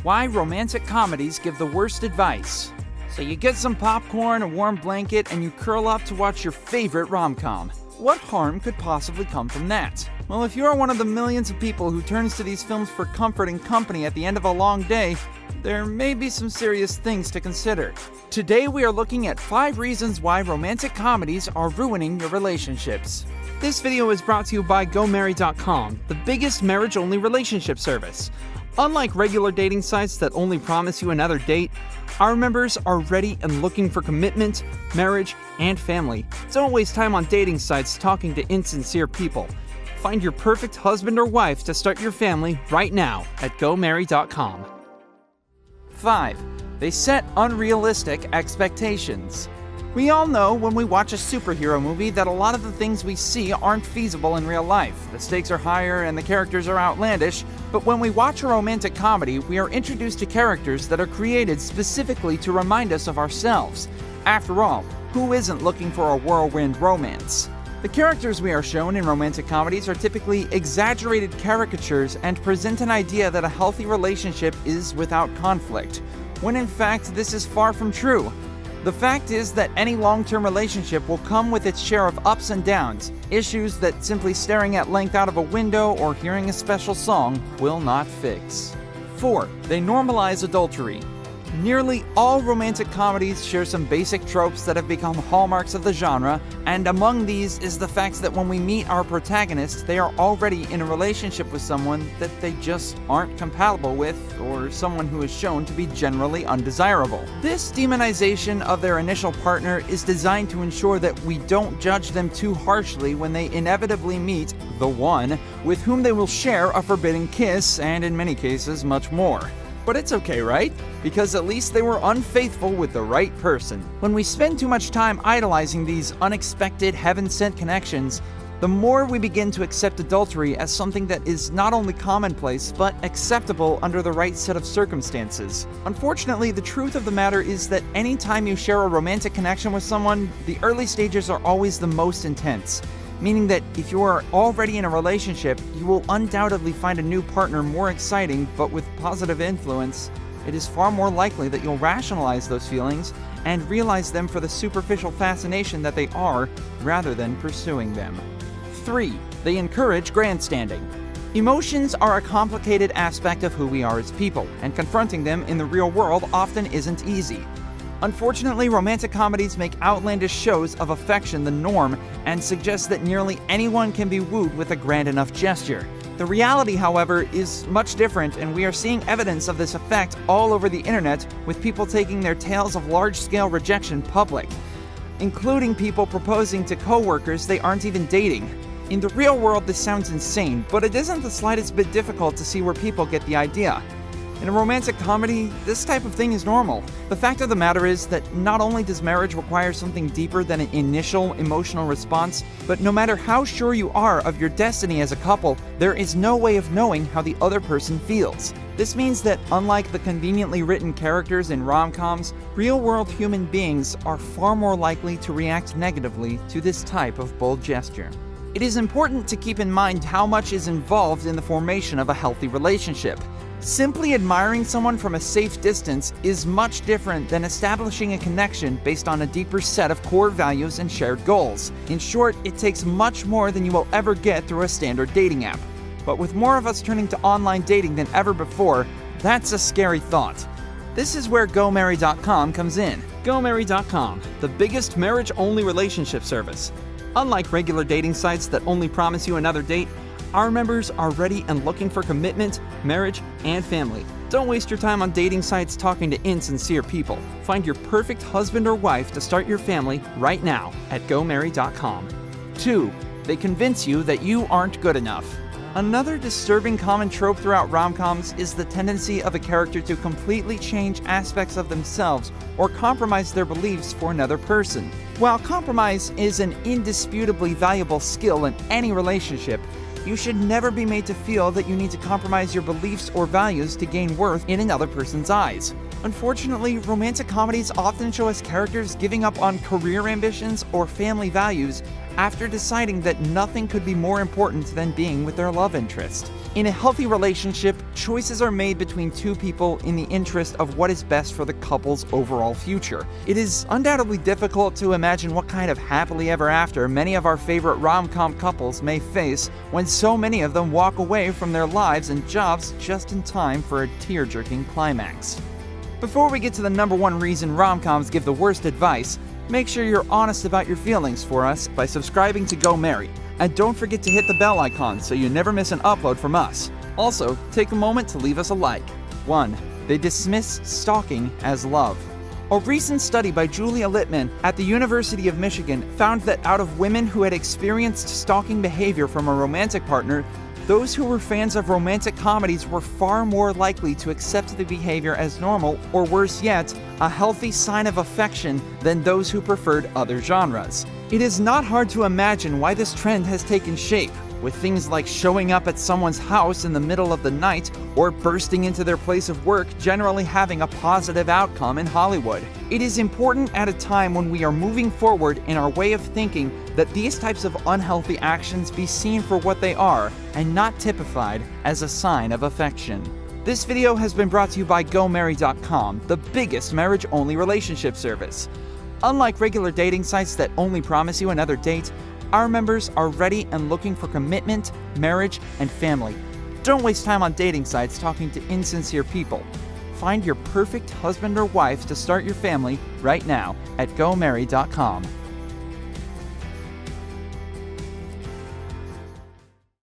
Why romantic comedies give the worst advice. So you get some popcorn, a warm blanket, and you curl up to watch your favorite rom-com. What harm could possibly come from that? Well, if you're one of the millions of people who turns to these films for comfort and company at the end of a long day, there may be some serious things to consider. Today we are looking at 5 reasons why romantic comedies are ruining your relationships. This video is brought to you by GoMarry.com, the biggest marriage-only relationship service. Unlike regular dating sites that only promise you another date, our members are ready and looking for commitment, marriage, and family. Don't waste time on dating sites talking to insincere people. Find your perfect husband or wife to start your family right now at GoMarry.com. 5. They set unrealistic expectations. We all know when we watch a superhero movie that a lot of the things we see aren't feasible in real life. The stakes are higher and the characters are outlandish, but when we watch a romantic comedy, we are introduced to characters that are created specifically to remind us of ourselves. After all, who isn't looking for a whirlwind romance? The characters we are shown in romantic comedies are typically exaggerated caricatures and present an idea that a healthy relationship is without conflict, when in fact this is far from true. The fact is that any long-term relationship will come with its share of ups and downs, issues that simply staring at length out of a window or hearing a special song will not fix. 4. They normalize adultery. Nearly all romantic comedies share some basic tropes that have become hallmarks of the genre, and among these is the fact that when we meet our protagonists, they are already in a relationship with someone that they just aren't compatible with, or someone who is shown to be generally undesirable. This demonization of their initial partner is designed to ensure that we don't judge them too harshly when they inevitably meet the one with whom they will share a forbidden kiss, and in many cases, much more. But it's okay, right? Because at least they were unfaithful with the right person. When we spend too much time idolizing these unexpected, heaven-sent connections, the more we begin to accept adultery as something that is not only commonplace, but acceptable under the right set of circumstances. Unfortunately, the truth of the matter is that anytime you share a romantic connection with someone, the early stages are always the most intense. Meaning that if you are already in a relationship, you will undoubtedly find a new partner more exciting, but with positive influence. It is far more likely that you'll rationalize those feelings and realize them for the superficial fascination that they are, rather than pursuing them. 3. They encourage grandstanding. Emotions are a complicated aspect of who we are as people, and confronting them in the real world often isn't easy. Unfortunately, romantic comedies make outlandish shows of affection the norm and suggest that nearly anyone can be wooed with a grand enough gesture. The reality, however, is much different, and we are seeing evidence of this effect all over the internet, with people taking their tales of large-scale rejection public, including people proposing to co-workers they aren't even dating. In the real world, this sounds insane, but it isn't the slightest bit difficult to see where people get the idea. In a romantic comedy, this type of thing is normal. The fact of the matter is that not only does marriage require something deeper than an initial emotional response, but no matter how sure you are of your destiny as a couple, there is no way of knowing how the other person feels. This means that unlike the conveniently written characters in rom-coms, real-world human beings are far more likely to react negatively to this type of bold gesture. It is important to keep in mind how much is involved in the formation of a healthy relationship. Simply admiring someone from a safe distance is much different than establishing a connection based on a deeper set of core values and shared goals. In short, it takes much more than you will ever get through a standard dating app. But with more of us turning to online dating than ever before, that's a scary thought. This is where GoMarry.com comes in. GoMarry.com, the biggest marriage-only relationship service. Unlike regular dating sites that only promise you another date, our members are ready and looking for commitment, marriage, and family. Don't waste your time on dating sites talking to insincere people. Find your perfect husband or wife to start your family right now at GoMarry.com. 2. They convince you that you aren't good enough. Another disturbing common trope throughout rom-coms is the tendency of a character to completely change aspects of themselves or compromise their beliefs for another person. While compromise is an indisputably valuable skill in any relationship, you should never be made to feel that you need to compromise your beliefs or values to gain worth in another person's eyes. Unfortunately, romantic comedies often show us characters giving up on career ambitions or family values after deciding that nothing could be more important than being with their love interest. In a healthy relationship, choices are made between two people in the interest of what is best for the couple's overall future. It is undoubtedly difficult to imagine what kind of happily ever after many of our favorite rom-com couples may face when so many of them walk away from their lives and jobs just in time for a tear-jerking climax. Before we get to the number one reason rom-coms give the worst advice, make sure you're honest about your feelings for us by subscribing to GoMarry. And don't forget to hit the bell icon so you never miss an upload from us. Also, take a moment to leave us a like. 1. They dismiss stalking as love. A recent study by Julia Littman at the University of Michigan found that out of women who had experienced stalking behavior from a romantic partner, those who were fans of romantic comedies were far more likely to accept the behavior as normal, or worse yet, a healthy sign of affection than those who preferred other genres. It is not hard to imagine why this trend has taken shape, with things like showing up at someone's house in the middle of the night or bursting into their place of work generally having a positive outcome in Hollywood. It is important at a time when we are moving forward in our way of thinking that these types of unhealthy actions be seen for what they are and not typified as a sign of affection. This video has been brought to you by GoMarry.com, the biggest marriage-only relationship service. Unlike regular dating sites that only promise you another date, our members are ready and looking for commitment, marriage, and family. Don't waste time on dating sites talking to insincere people. Find your perfect husband or wife to start your family right now at GoMarry.com.